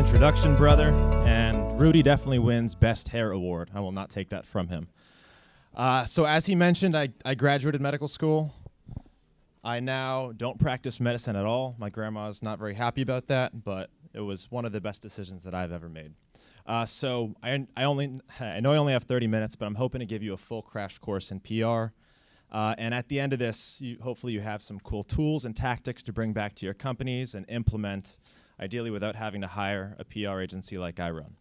introduction, brother. And Rudy definitely wins Best Hair Award. I will not take that from him. So as he mentioned, I graduated medical school. I now don't practice medicine at all. My grandma's not very happy about that, but it was one of the best decisions that I've ever made. So I know I only have 30 minutes, but I'm hoping to give you a full crash course in PR. And at the end of this, hopefully you have some cool tools and tactics to bring back to your companies and implement, ideally without having to hire a PR agency like I run.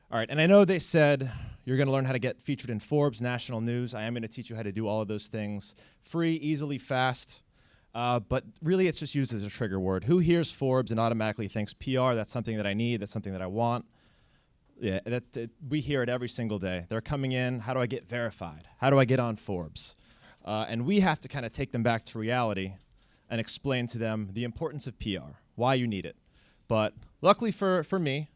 All right, and I know they said you're going to learn how to get featured in Forbes, national news. I am going to teach you how to do all of those things free, easily, fast. But really, it's just used as a trigger word. Who hears Forbes and automatically thinks PR? That's something that I need. That's something that I want. Yeah, we hear it every single day. They're coming in. How do I get verified? How do I get on Forbes? And we have to kind of take them back to reality and explain to them the importance of PR, why you need it. But luckily for me,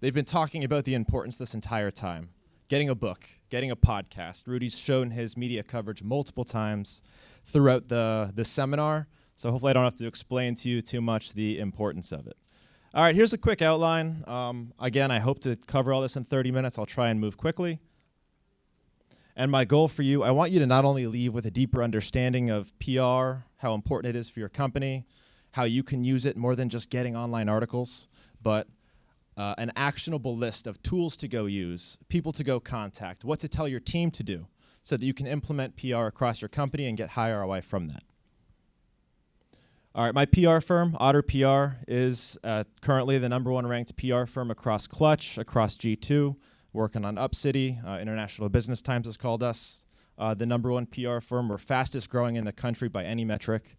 they've been talking about the importance this entire time. Getting a book, getting a podcast. Rudy's shown his media coverage multiple times throughout the seminar, so hopefully I don't have to explain to you too much the importance of it. All right, here's a quick outline. Again, I hope to cover all this in 30 minutes. I'll try and move quickly. And my goal for you, I want you to not only leave with a deeper understanding of PR, how important it is for your company, how you can use it more than just getting online articles, but an actionable list of tools to go use, people to go contact, what to tell your team to do, so that you can implement PR across your company and get high ROI from that. All right, my PR firm, Otter PR, is currently the #1 ranked PR firm across Clutch, across G2, working on UpCity. International Business Times has called us the #1 PR firm. We're fastest growing in the country by any metric.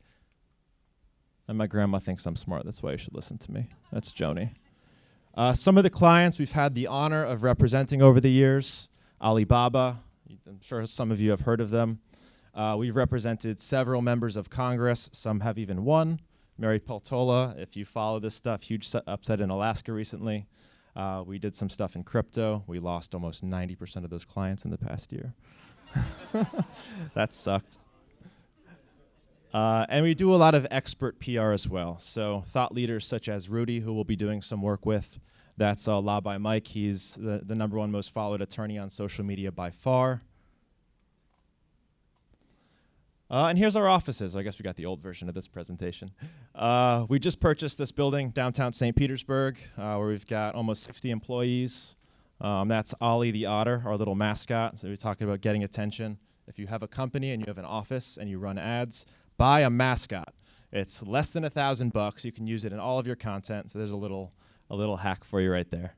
And my grandma thinks I'm smart. That's why you should listen to me. That's Joni. Some of the clients we've had the honor of representing over the years, Alibaba. I'm sure some of you have heard of them. We've represented several members of Congress. Some have even won. Mary Peltola, if you follow this stuff, huge upset in Alaska recently. We did some stuff in crypto. We lost almost 90% of those clients in the past year. That sucked. And we do a lot of expert PR as well. So thought leaders such as Rudy, who we'll be doing some work with. That's Law by Mike. He's the #1 most followed attorney on social media by far. And here's our offices. I guess we got the old version of this presentation. We just purchased this building downtown St. Petersburg, where we've got almost 60 employees. That's Ollie the otter, our little mascot. So we're talking about getting attention. If you have a company and you have an office and you run ads, buy a mascot. It's less than $1,000. You can use it in all of your content. So there's a little hack for you right there.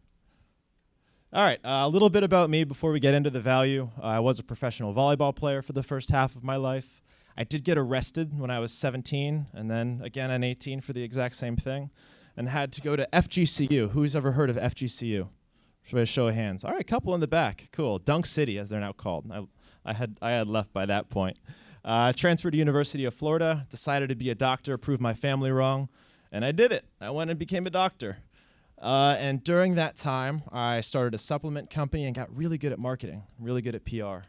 All right, a little bit about me before we get into the value. I was a professional volleyball player for the first half of my life. I did get arrested when I was 17, and then again at 18 for the exact same thing, and had to go to FGCU. Who's ever heard of FGCU? Should I show of hands? All right, couple in the back. Cool. Dunk City, as they're now called. I had left by that point. Transferred to University of Florida, decided to be a doctor, prove my family wrong, and I did it. I went and became a doctor. And during that time, I started a supplement company and got really good at marketing, really good at PR.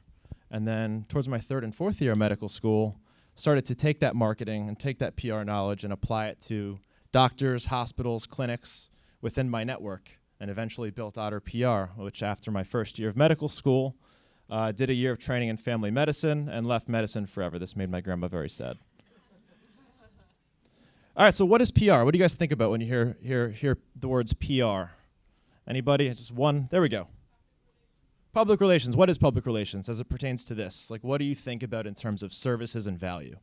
And then towards my 3rd and 4th year of medical school, started to take that marketing and take that PR knowledge and apply it to doctors, hospitals, clinics within my network, and eventually built Otter PR, which after my first year of medical school, did a year of training in family medicine and left medicine forever. This made my grandma very sad. All right, so what is PR? What do you guys think about when you hear the words PR? Anybody? Just one? There we go. Public relations. What is public relations as it pertains to this? Like, what do you think about in terms of services and value?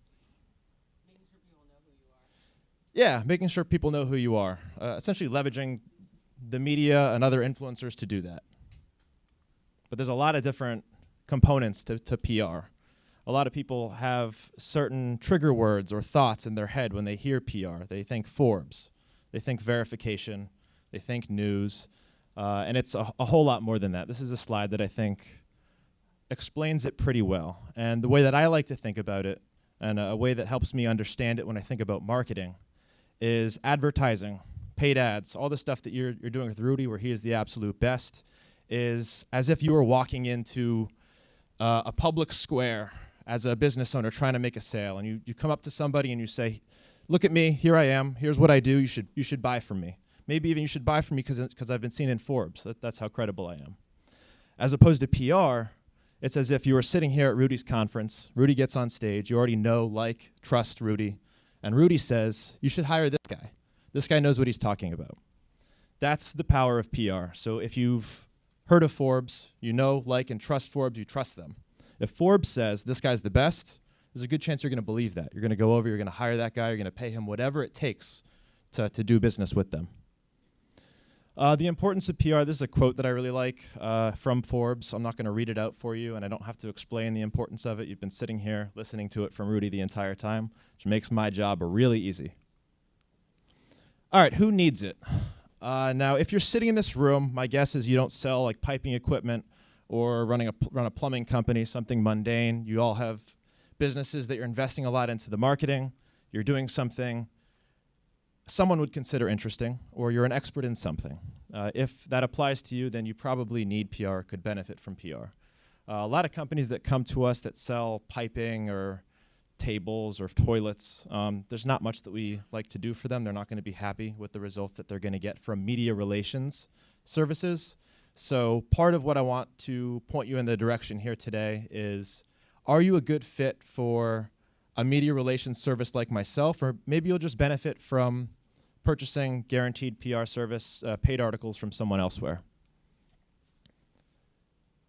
Making sure people know who you are. Yeah, making sure people know who you are. Essentially leveraging the media and other influencers to do that. But there's a lot of different components to PR. A lot of people have certain trigger words or thoughts in their head when they hear PR. They think Forbes, they think verification, they think news, and it's a whole lot more than that. This is a slide that I think explains it pretty well. And the way that I like to think about it, and a way that helps me understand it when I think about marketing, is advertising, paid ads, all the stuff that you're doing with Rudy, where he is the absolute best, is as if you were walking into a public square as a business owner trying to make a sale, and you come up to somebody and you say, look at me, here I am, here's what I do, you should buy from me. Maybe even you should buy from me because I've been seen in Forbes. That's how credible I am. As opposed to PR, it's as if you were sitting here at Rudy's conference. Rudy gets on stage. You already know, like, trust Rudy. And Rudy says, you should hire this guy. This guy knows what he's talking about. That's the power of PR. So if you've heard of Forbes, you know, like, and trust Forbes, you trust them. If Forbes says this guy's the best, there's a good chance you're going to believe that. You're going to go over, you're going to hire that guy, you're going to pay him whatever it takes to do business with them. The importance of PR, this is a quote that I really like from Forbes. I'm not going to read it out for you, and I don't have to explain the importance of it. You've been sitting here listening to it from Rudy the entire time, which makes my job really easy. All right, who needs it? Now, if you're sitting in this room, my guess is you don't sell like piping equipment or run a plumbing company, something mundane. You all have businesses that you're investing a lot into the marketing. You're doing something someone would consider interesting, or you're an expert in something. If that applies to you, then you probably need PR, could benefit from PR. A lot of companies that come to us that sell piping or tables or toilets, there's not much that we like to do for them. They're not going to be happy with the results that they're going to get from media relations services. So part of what I want to point you in the direction here today is, are you a good fit for a media relations service like myself, or maybe you'll just benefit from purchasing guaranteed PR service, paid articles from someone elsewhere.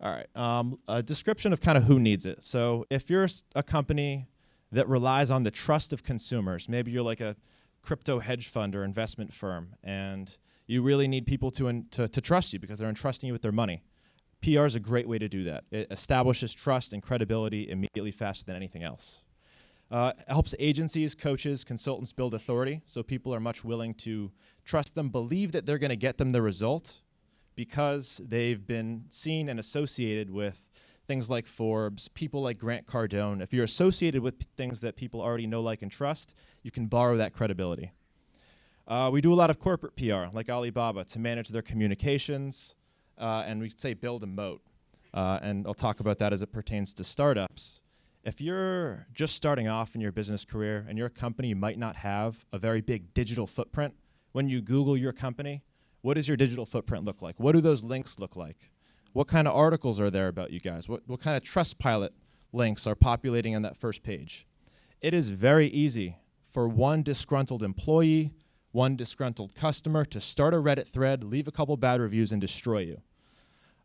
All right, a description of kind of who needs it. So if you're a company that relies on the trust of consumers, maybe you're like a crypto hedge fund or investment firm, and you really need people to trust you because they're entrusting you with their money. PR is a great way to do that. It establishes trust and credibility immediately faster than anything else. It helps agencies, coaches, consultants build authority, so people are much willing to trust them, believe that they're going to get them the result because they've been seen and associated with things like Forbes, people like Grant Cardone. If you're associated with things that people already know, like, and trust, you can borrow that credibility. We do a lot of corporate PR, like Alibaba, to manage their communications, and we say build a moat. And I'll talk about that as it pertains to startups. If you're just starting off in your business career and your company might not have a very big digital footprint, when you Google your company, what does your digital footprint look like? What do those links look like? What kind of articles are there about you guys? What kind of Trustpilot links are populating on that first page? It is very easy for one disgruntled employee, one disgruntled customer to start a Reddit thread, leave a couple bad reviews, and destroy you.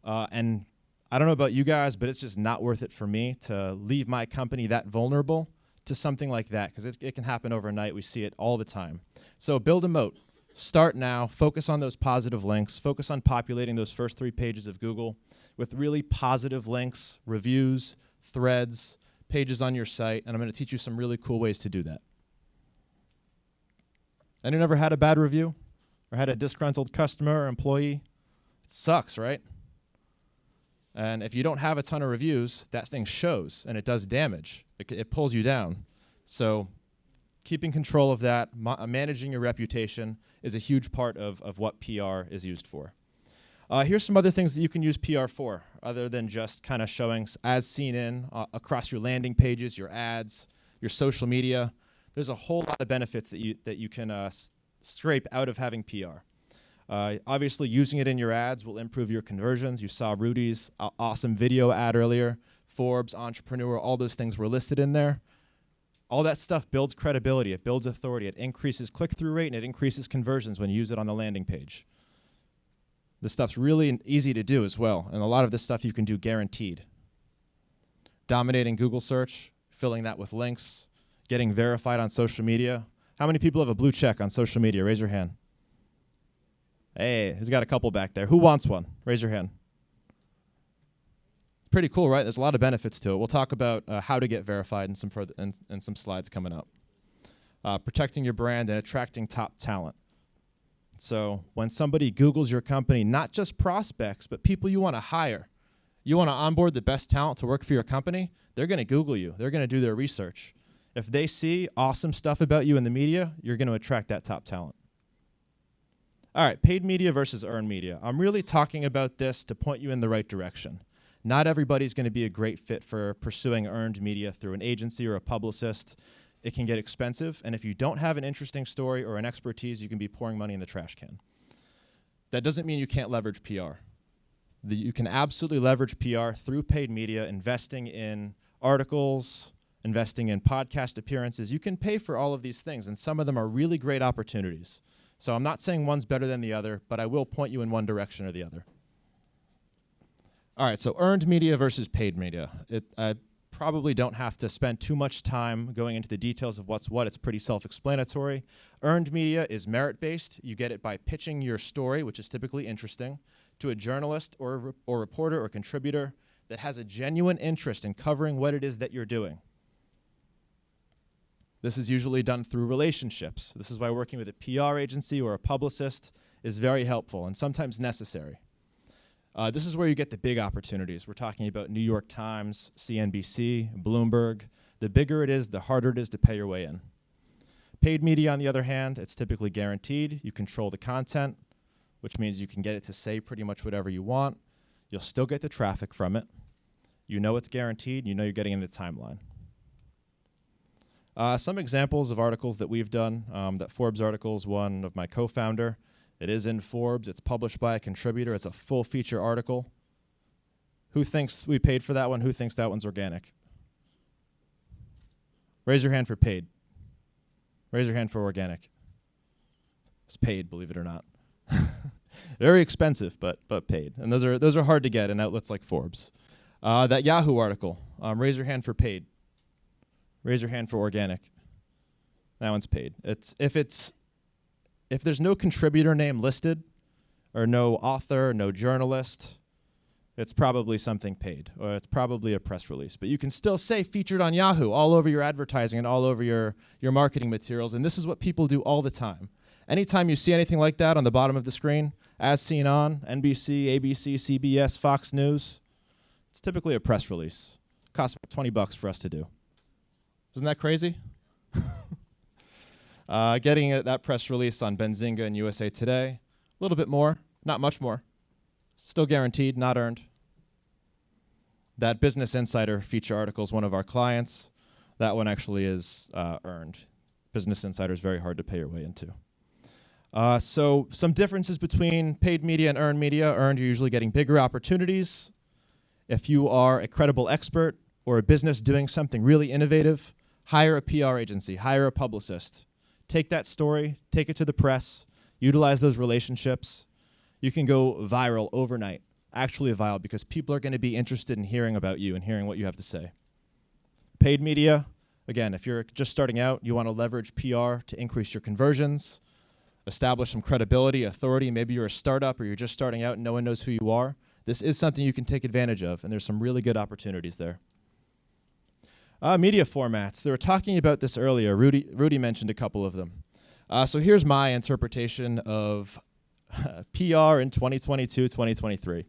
And I don't know about you guys, but it's just not worth it for me to leave my company that vulnerable to something like that, because it can happen overnight. We see it all the time. So build a moat. Start now. Focus on those positive links. Focus on populating those first 3 pages of Google with really positive links, reviews, threads, pages on your site, and I'm going to teach you some really cool ways to do that. Anyone ever had a bad review or had a disgruntled customer or employee? It sucks, right? And if you don't have a ton of reviews, that thing shows and it does damage. It pulls you down. So keeping control of that, managing your reputation is a huge part of what PR is used for. Here's some other things that you can use PR for, other than just kind of showing as seen in across your landing pages, your ads, your social media. There's a whole lot of benefits that you can scrape out of having PR. Obviously, using it in your ads will improve your conversions. You saw Rudy's awesome video ad earlier. Forbes, Entrepreneur, all those things were listed in there. All that stuff builds credibility. It builds authority. It increases click-through rate, and it increases conversions when you use it on the landing page. This stuff's really easy to do as well, and a lot of this stuff you can do guaranteed. Dominating Google search, filling that with links, getting verified on social media. How many people have a blue check on social media? Raise your hand. Hey, who's got a couple back there? Who wants one? Raise your hand. Pretty cool, right? There's a lot of benefits to it. We'll talk about how to get verified in some slides coming up. Protecting your brand and attracting top talent. So when somebody Googles your company, not just prospects, but people you want to hire, you want to onboard the best talent to work for your company, they're going to Google you. They're going to do their research. If they see awesome stuff about you in the media, you're going to attract that top talent. All right, paid media versus earned media. I'm really talking about this to point you in the right direction. Not everybody's going to be a great fit for pursuing earned media through an agency or a publicist. It can get expensive, and if you don't have an interesting story or an expertise, you can be pouring money in the trash can. That doesn't mean you can't leverage PR. You can absolutely leverage PR through paid media, investing in articles, investing in podcast appearances. You can pay for all of these things, and some of them are really great opportunities. So I'm not saying one's better than the other, but I will point you in one direction or the other. All right, so earned media versus paid media. I probably don't have to spend too much time going into the details of what's what. It's pretty self-explanatory. Earned media is merit-based. You get it by pitching your story, which is typically interesting, to a journalist or reporter or contributor that has a genuine interest in covering what it is that you're doing. This is usually done through relationships. This is why working with a PR agency or a publicist is very helpful and sometimes necessary. This is where you get the big opportunities. We're talking about New York Times, CNBC, Bloomberg. The bigger it is, the harder it is to pay your way in. Paid media, on the other hand, it's typically guaranteed. You control the content, which means you can get it to say pretty much whatever you want. You'll still get the traffic from it. You know it's guaranteed. You know you're getting in the timeline. Some examples of articles that we've done. That Forbes article is one of my co-founder. It is in Forbes. It's published by a contributor. It's a full feature article. Who thinks we paid for that one? Who thinks that one's organic? Raise your hand for paid. Raise your hand for organic. It's paid, believe it or not. Very expensive, but paid. And those are hard to get in outlets like Forbes. That Yahoo article. Raise your hand for paid. Raise your hand for organic. That one's paid. If there's no contributor name listed, or no author, no journalist, it's probably something paid, or it's probably a press release. But you can still say featured on Yahoo all over your advertising and all over your marketing materials, and this is what people do all the time. Anytime you see anything like that on the bottom of the screen, as seen on NBC, ABC, CBS, Fox News, it's typically a press release. It costs about $20 for us to do. Isn't that crazy? Getting that press release on Benzinga and USA Today, a little bit more, not much more. Still guaranteed, not earned. That Business Insider feature article is one of our clients. That one actually is earned. Business Insider is very hard to pay your way into. So some differences between paid media and earned media. Earned, you're usually getting bigger opportunities. If you are a credible expert or a business doing something really innovative, hire a PR agency, hire a publicist. Take that story, take it to the press, utilize those relationships. You can go viral overnight, actually viral, because people are going to be interested in hearing about you and hearing what you have to say. Paid media, again, if you're just starting out, you want to leverage PR to increase your conversions, establish some credibility, authority. Maybe you're a startup or you're just starting out and no one knows who you are. This is something you can take advantage of, and there's some really good opportunities there. Media formats. They were talking about this earlier. Rudy mentioned a couple of them. So here's my interpretation of PR in 2022, 2023.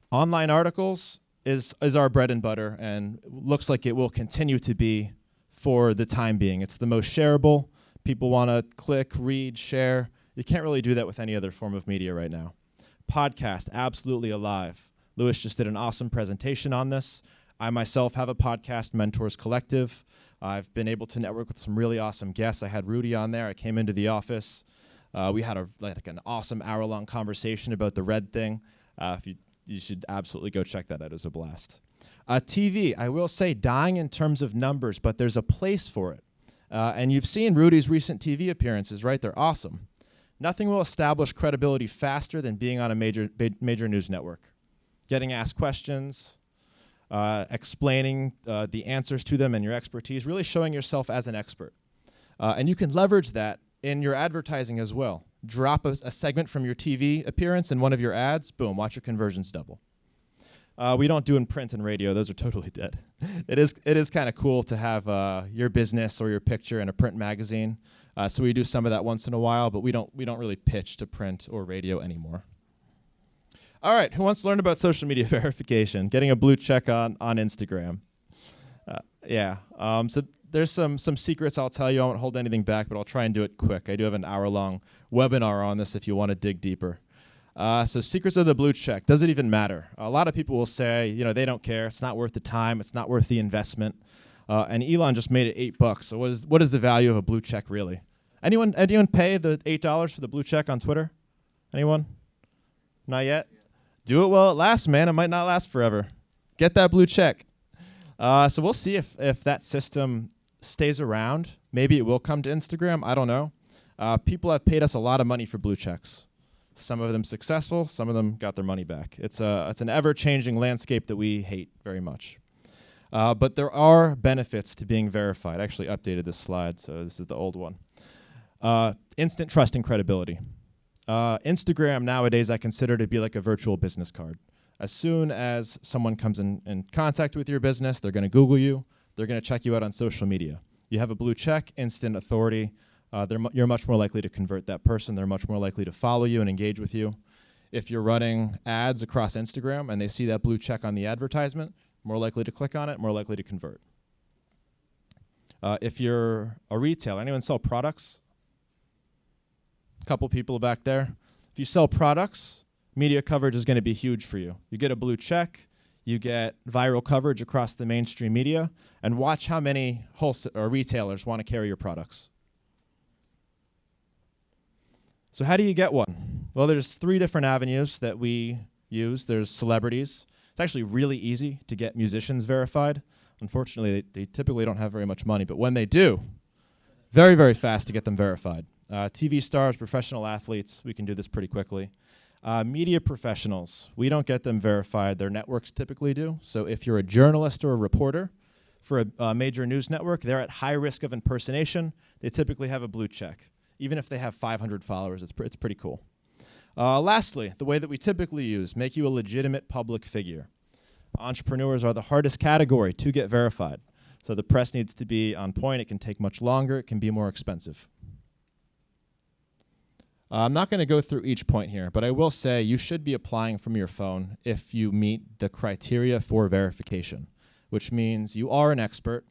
Online articles is our bread and butter and looks like it will continue to be for the time being. It's the most shareable. People want to click, read, share. You can't really do that with any other form of media right now. Podcast, absolutely alive. Lewis just did an awesome presentation on this. I myself have a podcast, Mentors Collective. I've been able to network with some really awesome guests. I had Rudy on there. I came into the office. We had an awesome hour-long conversation about the red thing. You should absolutely go check that out. It was a blast. TV, I will say, dying in terms of numbers, but there's a place for it. And you've seen Rudy's recent TV appearances, right? They're awesome. Nothing will establish credibility faster than being on a major news network. Getting asked questions, explaining the answers to them and your expertise, really showing yourself as an expert. And you can leverage that in your advertising as well. Drop a segment from your TV appearance in one of your ads, boom, watch your conversions double. We don't do in print and radio. Those are totally dead. It is kind of cool to have your business or your picture in a print magazine. So we do some of that once in a while, but we don't really pitch to print or radio anymore. All right, who wants to learn about social media verification? Getting a blue check on Instagram. So there's some secrets I'll tell you. I won't hold anything back, but I'll try and do it quick. I do have an hour-long webinar on this if you want to dig deeper. So secrets of the blue check. Does it even matter? A lot of people will say, they don't care. It's not worth the time. It's not worth the investment. And Elon just made it $8. So what is the value of a blue check really? Anyone pay the $8 for the blue check on Twitter? Anyone? Not yet? Do it while it lasts, man. It might not last forever. Get that blue check. So we'll see if that system stays around. Maybe it will come to Instagram. I don't know. People have paid us a lot of money for blue checks. Some of them successful. Some of them got their money back. It's an ever-changing landscape that we hate very much. But there are benefits to being verified. I actually updated this slide, so this is the old one. Instant trust and credibility. Instagram nowadays I consider to be like a virtual business card. As soon as someone comes in contact with your business, they're going to Google you. They're going to check you out on social media. You have a blue check, instant authority. You're much more likely to convert that person. They're much more likely to follow you and engage with you. If you're running ads across Instagram and they see that blue check on the advertisement, more likely to click on it, more likely to convert. If you're a retailer, anyone sell products? A couple people back there. If you sell products, media coverage is going to be huge for you. You get a blue check, you get viral coverage across the mainstream media, and watch how many retailers want to carry your products. So how do you get one? Well, there's 3 different avenues that we use. There's celebrities. It's actually really easy to get musicians verified. Unfortunately, they typically don't have very much money, but when they do, very, very fast to get them verified. TV stars, professional athletes, we can do this pretty quickly. Media professionals, we don't get them verified. Their networks typically do. So if you're a journalist or a reporter for a major news network, they're at high risk of impersonation. They typically have a blue check. Even if they have 500 followers, it's pretty cool. Lastly, the way that we typically use, make you a legitimate public figure. Entrepreneurs are the hardest category to get verified. So the press needs to be on point. It can take much longer. It can be more expensive. I'm not going to go through each point here, but I will say you should be applying from your phone if you meet the criteria for verification, which means you are an expert.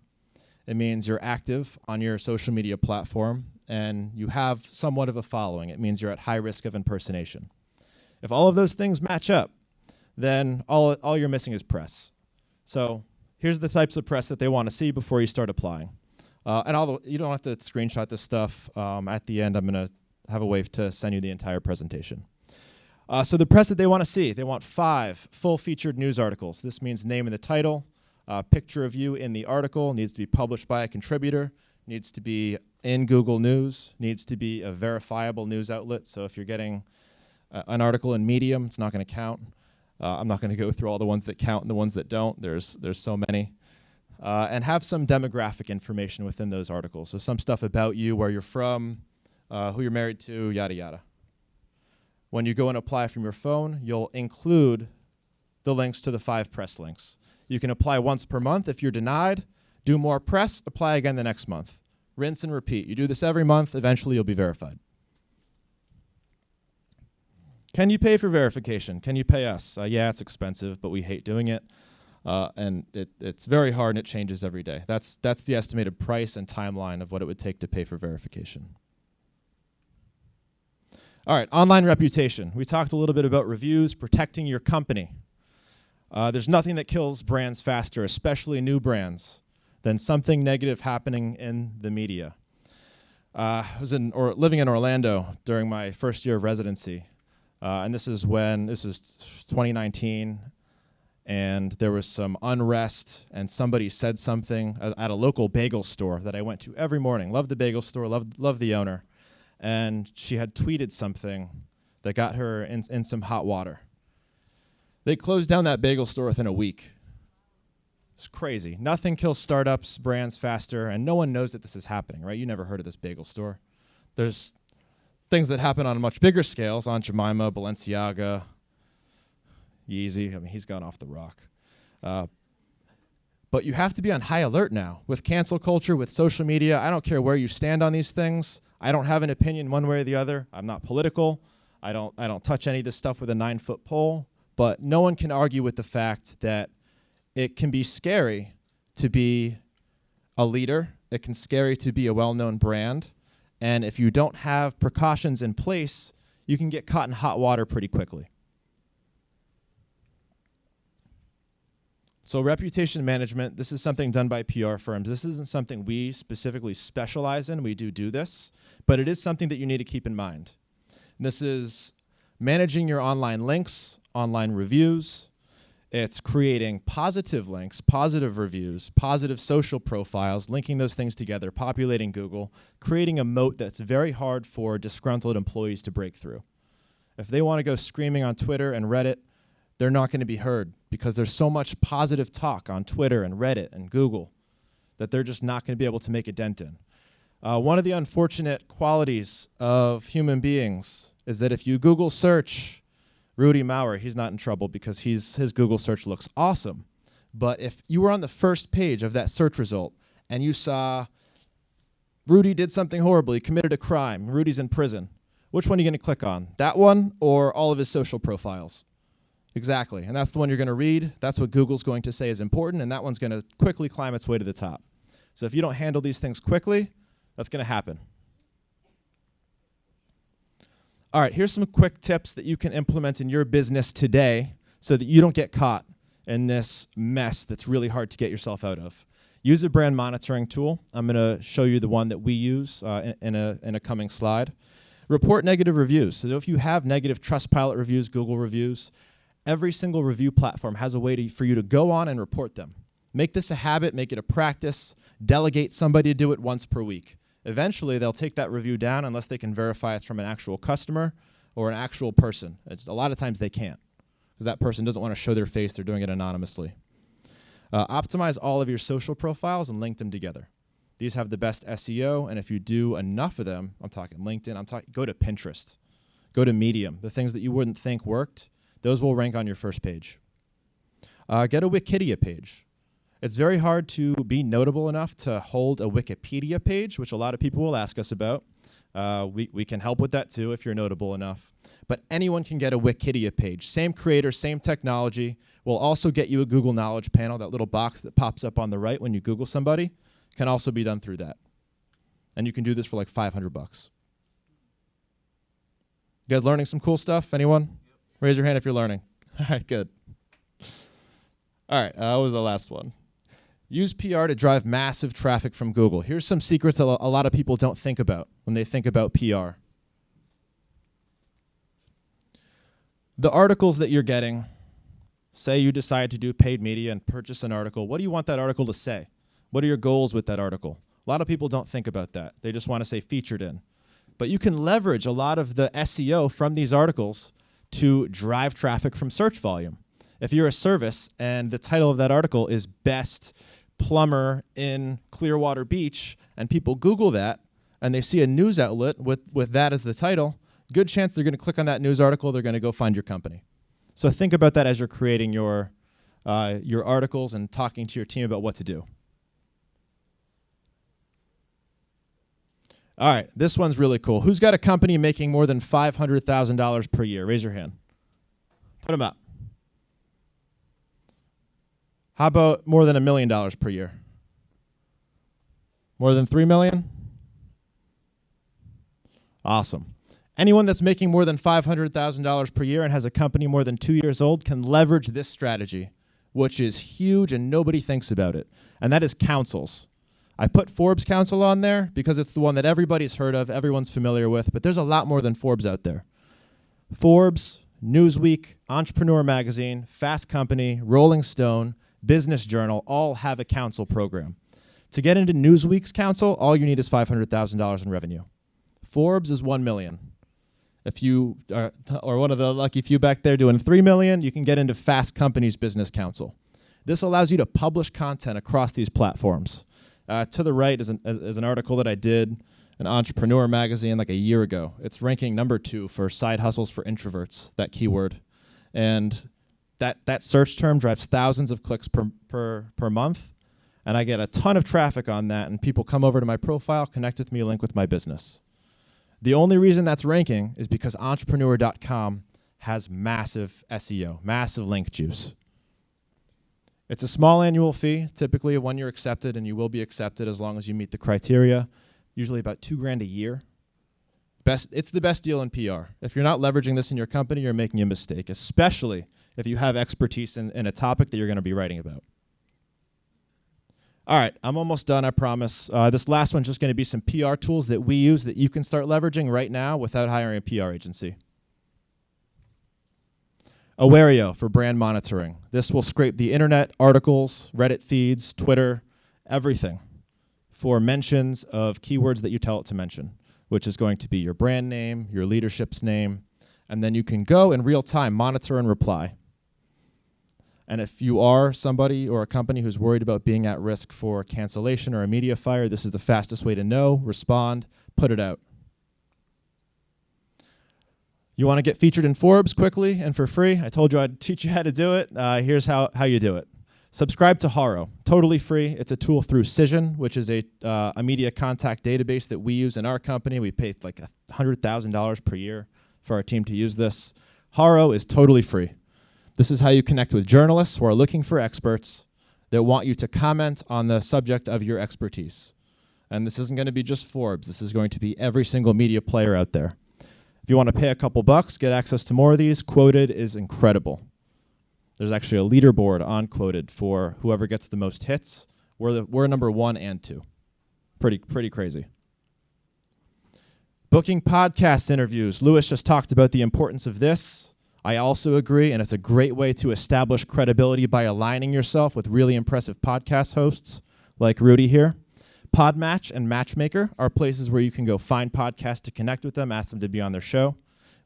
It means you're active on your social media platform, and you have somewhat of a following. It means you're at high risk of impersonation. If all of those things match up, then all you're missing is press. So here's the types of press that they want to see before you start applying. And you don't have to screenshot this stuff. At the end, I'm going to have a way to send you the entire presentation. So the press that they want to see, they want 5 full-featured news articles. This means name in the title, picture of you in the article, needs to be published by a contributor, needs to be in Google News, needs to be a verifiable news outlet. So if you're getting an article in Medium, it's not going to count. I'm not going to go through all the ones that count and the ones that don't. There's so many. And have some demographic information within those articles. So some stuff about you, where you're from, who you're married to, yada, yada. When you go and apply from your phone, you'll include the links to the 5 press links. You can apply once per month. If you're denied, do more press, apply again the next month. Rinse and repeat. You do this every month, eventually you'll be verified. Can you pay for verification? Can you pay us? Yeah, it's expensive, but we hate doing it. And it's very hard, and it changes every day. That's the estimated price and timeline of what it would take to pay for verification. All right, online reputation. We talked a little bit about reviews, protecting your company. There's nothing that kills brands faster, especially new brands, than something negative happening in the media. I was living in Orlando during my first year of residency. And this was 2019, and there was some unrest, and somebody said something at a local bagel store that I went to every morning. Loved the bagel store, loved the owner. And she had tweeted something that got her in some hot water. They closed down that bagel store within a week. It's crazy. Nothing kills startups, brands faster, and no one knows that this is happening, right? You never heard of this bagel store. There's things that happen on much bigger scales, Aunt Jemima, Balenciaga, Yeezy. I mean, he's gone off the rock. But you have to be on high alert now. With cancel culture, with social media, I don't care where you stand on these things. I don't have an opinion one way or the other. I'm not political. I don't touch any of this stuff with a 9-foot pole. But no one can argue with the fact that it can be scary to be a leader. It can be scary to be a well-known brand. And if you don't have precautions in place, you can get caught in hot water pretty quickly. So reputation management, this is something done by PR firms. This isn't something we specifically specialize in. We do this, but it is something that you need to keep in mind. And this is managing your online links, online reviews. It's creating positive links, positive reviews, positive social profiles, linking those things together, populating Google, creating a moat that's very hard for disgruntled employees to break through. If they want to go screaming on Twitter and Reddit, they're not going to be heard because there's so much positive talk on Twitter and Reddit and Google that they're just not going to be able to make a dent in. One of the unfortunate qualities of human beings is that if you Google search Rudy Maurer, he's not in trouble because his Google search looks awesome. But if you were on the first page of that search result and you saw Rudy did something horrible, he committed a crime, Rudy's in prison, which one are you going to click on? That one or all of his social profiles? Exactly, and that's the one you're going to read. That's what Google's going to say is important, and that one's going to quickly climb its way to the top. So if you don't handle these things quickly, that's going to happen. All right, here's some quick tips that you can implement in your business today so that you don't get caught in this mess that's really hard to get yourself out of. Use a brand monitoring tool. I'm going to show you the one that we use in a coming slide. Report negative reviews. So if you have negative Trustpilot reviews, Google reviews, every single review platform has a way for you to go on and report them. Make this a habit, make it a practice, delegate somebody to do it once per week. Eventually, they'll take that review down unless they can verify it's from an actual customer or an actual person. A lot of times they can't because that person doesn't want to show their face. They're doing it anonymously. Optimize all of your social profiles and link them together. These have the best SEO, and if you do enough of them, I'm talking LinkedIn, go to Pinterest, go to Medium. The things that you wouldn't think worked, those will rank on your first page. Get a Wikipedia page. It's very hard to be notable enough to hold a Wikipedia page, which a lot of people will ask us about. We can help with that too if you're notable enough. But anyone can get a Wikipedia page. Same creator, same technology. We'll also get you a Google Knowledge panel. That little box that pops up on the right when you Google somebody can also be done through that. And you can do this for like $500. You guys learning some cool stuff? Anyone? Yep. Raise your hand if you're learning. All right, good. All right, what was the last one? Use PR to drive massive traffic from Google. Here's some secrets that a lot of people don't think about when they think about PR. The articles that you're getting, say you decide to do paid media and purchase an article, what do you want that article to say? What are your goals with that article? A lot of people don't think about that. They just want to say featured in. But you can leverage a lot of the SEO from these articles to drive traffic from search volume. If you're a service and the title of that article is Best Plumber in Clearwater Beach, and people Google that, and they see a news outlet with that as the title, good chance they're going to click on that news article, they're going to go find your company. So think about that as you're creating your articles and talking to your team about what to do. All right, this one's really cool. Who's got a company making more than $500,000 per year? Raise your hand. Put them up. How about more than $1 million per year? More than $3 million? Awesome. Anyone that's making more than $500,000 per year and has a company more than 2 years old can leverage this strategy, which is huge and nobody thinks about it, and that is councils. I put Forbes Council on there because it's the one that everybody's heard of, everyone's familiar with, but there's a lot more than Forbes out there. Forbes, Newsweek, Entrepreneur Magazine, Fast Company, Rolling Stone, Business Journal all have a council program. To get into Newsweek's council, all you need is $500,000 in revenue. Forbes is $1 million. If you are one of the lucky few back there doing $3 million, you can get into Fast Company's Business Council. This allows you to publish content across these platforms. To the right is an article that I did in Entrepreneur Magazine like a year ago. It's ranking #2 for side hustles for introverts, that keyword. And that search term drives thousands of clicks per month, and I get a ton of traffic on that, and people come over to my profile, connect with me, link with my business. The only reason that's ranking is because entrepreneur.com has massive SEO, massive link juice. It's a small annual fee, typically when you're accepted, and you will be accepted as long as you meet the criteria, usually about $2,000 a year. It's the best deal in PR. If you're not leveraging this in your company, you're making a mistake, especially if you have expertise in a topic that you're going to be writing about. All right, I'm almost done, I promise. This last one's just going to be some PR tools that we use that you can start leveraging right now without hiring a PR agency. Awario for brand monitoring. This will scrape the internet, articles, Reddit feeds, Twitter, everything for mentions of keywords that you tell it to mention, which is going to be your brand name, your leadership's name, and then you can go in real time, monitor and reply. And if you are somebody or a company who's worried about being at risk for cancellation or a media fire, this is the fastest way to know, respond, put it out. You want to get featured in Forbes quickly and for free? I told you I'd teach you how to do it. Here's how you do it. Subscribe to Haro, totally free. It's a tool through Cision, which is a media contact database that we use in our company. We pay like $100,000 per year for our team to use this. Haro is totally free. This is how you connect with journalists who are looking for experts that want you to comment on the subject of your expertise. And this isn't going to be just Forbes. This is going to be every single media player out there. If you want to pay a couple bucks, get access to more of these, Quoted is incredible. There's actually a leaderboard on Quoted for whoever gets the most hits. We're number 1 and 2. Pretty crazy. Booking podcast interviews. Lewis just talked about the importance of this. I also agree, and it's a great way to establish credibility by aligning yourself with really impressive podcast hosts like Rudy here. Podmatch and Matchmaker are places where you can go find podcasts to connect with them, ask them to be on their show.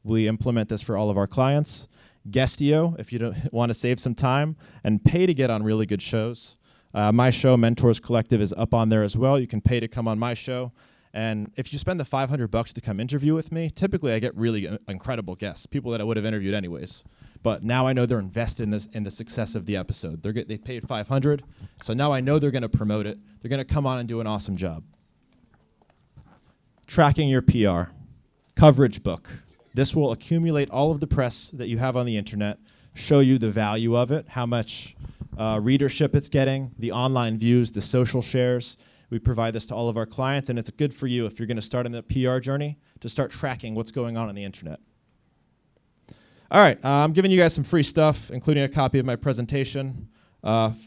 We implement this for all of our clients. Guestio, if you don't want to save some time and pay to get on really good shows. My show, Mentors Collective, is up on there as well. You can pay to come on my show. And if you spend the $500 to come interview with me, typically I get really incredible guests, people that I would have interviewed anyways. But now I know they're invested in the success of the episode. They paid $500, so now I know they're going to promote it. They're going to come on and do an awesome job. Tracking your PR. Coverage book. This will accumulate all of the press that you have on the internet, show you the value of it, how much readership it's getting, the online views, the social shares. We provide this to all of our clients, and it's good for you if you're going to start in the PR journey to start tracking what's going on the internet. All right, I'm giving you guys some free stuff, including a copy of my presentation,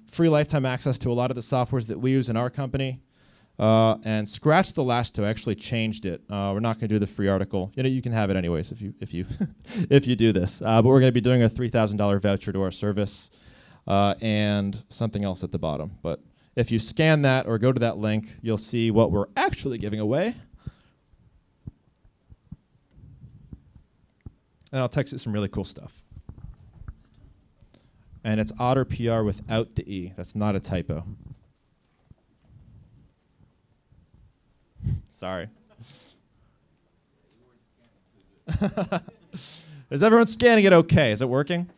free lifetime access to a lot of the softwares that we use in our company, and scratch the last two. I actually changed it. We're not going to do the free article. You know, you can have it anyways if you if you do this. But we're going to be doing a $3,000 voucher to our service and something else at the bottom. But if you scan that or go to that link, you'll see what we're actually giving away. And I'll text you some really cool stuff. And it's Otter PR without the E. That's not a typo. Sorry. Is everyone scanning it okay? Is it working?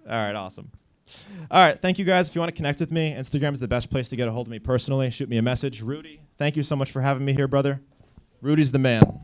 All right, awesome. All right, thank you guys. If you want to connect with me, Instagram is the best place to get a hold of me personally. Shoot me a message. Rudy, thank you so much for having me here, brother. Rudy's the man.